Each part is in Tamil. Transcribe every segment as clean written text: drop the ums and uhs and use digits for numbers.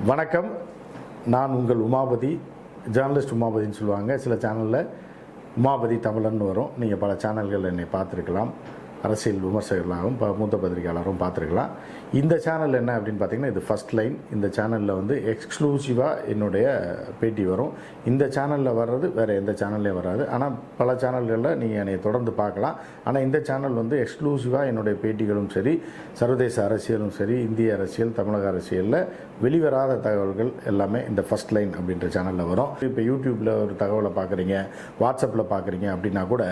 வணக்கம். நான் உங்கள் உமாபதி, ஜேர்னலிஸ்ட் உமாபதின்னு சொல்லுவாங்க. சில சேனலில் உமாபதி தமிழன்னு வரும். நீங்கள் பல சேனல்கள் என்னை பார்த்துருக்கலாம். அரசியல் விமர்சகர்களாகவும் மூத்த பத்திரிகையாளரும் பார்த்துருக்கலாம். இந்த சேனல் என்ன அப்படின்னு பார்த்தீங்கன்னா, இது ஃபஸ்ட் லைன். இந்த சேனலில் வந்து எக்ஸ்க்ளூசிவாக என்னுடைய பேட்டி வரும். இந்த சேனலில் வர்றது வேறு எந்த சேனல்லையும் வராது. ஆனால் பல சேனல்களில் நீங்கள் என்னை தொடர்ந்து பார்க்கலாம். ஆனால் இந்த சேனல் வந்து எக்ஸ்க்ளூசிவாக என்னுடைய பேட்டிகளும் சரி, சர்வதேச அரசியலும் சரி, இந்திய அரசியல், தமிழக அரசியலில் வெளிவராத தகவல்கள் எல்லாமே இந்த ஃபஸ்ட் லைன் அப்படின்ற சேனலில் வரும். இப்போ யூடியூப்பில் ஒரு தகவலை பார்க்குறீங்க, வாட்ஸ்அப்பில் பார்க்குறீங்க அப்படின்னா கூட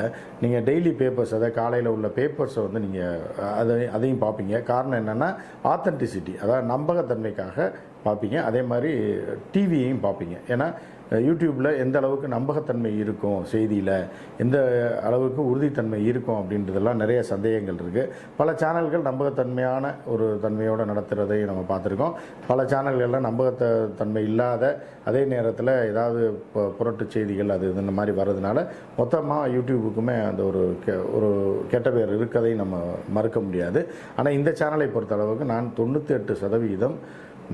நீங்கள் டெய்லி பேப்பர்ஸ், அதாவது காலையில் உள்ள பேப்பர்ஸை வந்து நீங்கள் அதையும் பார்ப்பீங்க. காரணம் என்னென்னா ஆத்தென்டிசிட்டி, அதாவது நம்பகத்தன்மைக்காக பார்ப்பீங்க. அதே மாதிரி டிவியையும் பார்ப்பீங்க. ஏன்னா யூடியூப்பில் எந்த அளவுக்கு நம்பகத்தன்மை இருக்கும், செய்தியில் எந்த அளவுக்கு உறுதித்தன்மை இருக்கும் அப்படின்றதெல்லாம் நிறைய சந்தேகங்கள் இருக்குது. பல சேனல்கள் நம்பகத்தன்மையான ஒரு தன்மையோடு நடத்துகிறதை நம்ம பார்த்துருக்கோம். பல சேனல்களில் நம்பகத்தன்மை இல்லாத, அதே நேரத்தில் ஏதாவது புரட்டு செய்திகள் அது இந்த மாதிரி வர்றதுனால மொத்தமாக யூடியூபுக்குமே அந்த ஒரு கெட்ட பேர் இருக்கதை நம்ம மறுக்க முடியாது. ஆனால் இந்த சேனலை பொறுத்தளவுக்கு நான் 98%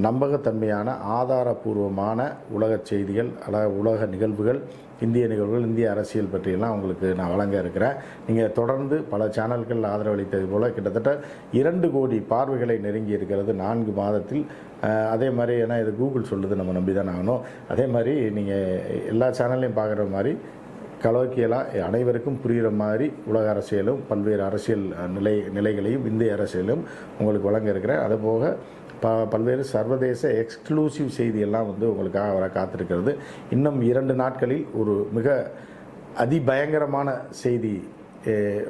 நம்பகத்தன்மையான ஆதாரபூர்வமான உலக செய்திகள், உலக நிகழ்வுகள், இந்திய நிகழ்வுகள், இந்திய அரசியல் பற்றியெல்லாம் உங்களுக்கு நான் வழங்க இருக்கிறேன். நீங்கள் தொடர்ந்து பல சேனல்கள் ஆதரவளித்தது போல் கிட்டத்தட்ட 2 கோடி பார்வைகளை நெருங்கி இருக்கிறது 4 மாதத்தில். அதே மாதிரி ஏன்னா இது கூகுள் சொல்லுது, நம்ம நம்பி தான் ஆகணும். அதே மாதிரி நீங்கள் எல்லா சேனல்லையும் பார்க்குற மாதிரி கலோக்கியலாக அனைவருக்கும் புரிகிற மாதிரி உலக அரசியலும் பல்வேறு அரசியல் நிலைகளையும் இந்திய அரசியலும் உங்களுக்கு வழங்க இருக்கிறேன். அதுபோக பல்வேறு சர்வதேச எக்ஸ்க்ளூசிவ் செய்தியெல்லாம் வந்து உங்களுக்காக வர காத்திருக்கிறது. இன்னும் 2 நாட்களில் ஒரு மிக அதிபயங்கரமான செய்தி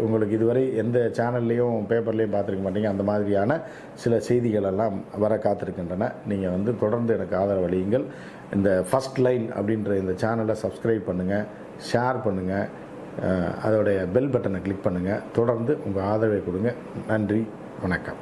உங்களுக்கு இதுவரை எந்த சேனல்லையும் பேப்பர்லேயும் பார்த்துருக்க மாட்டீங்க. அந்த மாதிரியான சில செய்திகள் எல்லாம் வர காத்திருக்கின்றன. நீங்கள் வந்து தொடர்ந்து எனக்கு ஆதரவு அளியுங்கள். இந்த ஃபஸ்ட் லைன் அப்படின்ற இந்த சேனலை சப்ஸ்கிரைப் பண்ணுங்கள், ஷேர் பண்ணுங்கள், அதோடைய பெல் பட்டனை கிளிக் பண்ணுங்கள். தொடர்ந்து உங்கள் ஆதரவை கொடுங்க. நன்றி, வணக்கம்.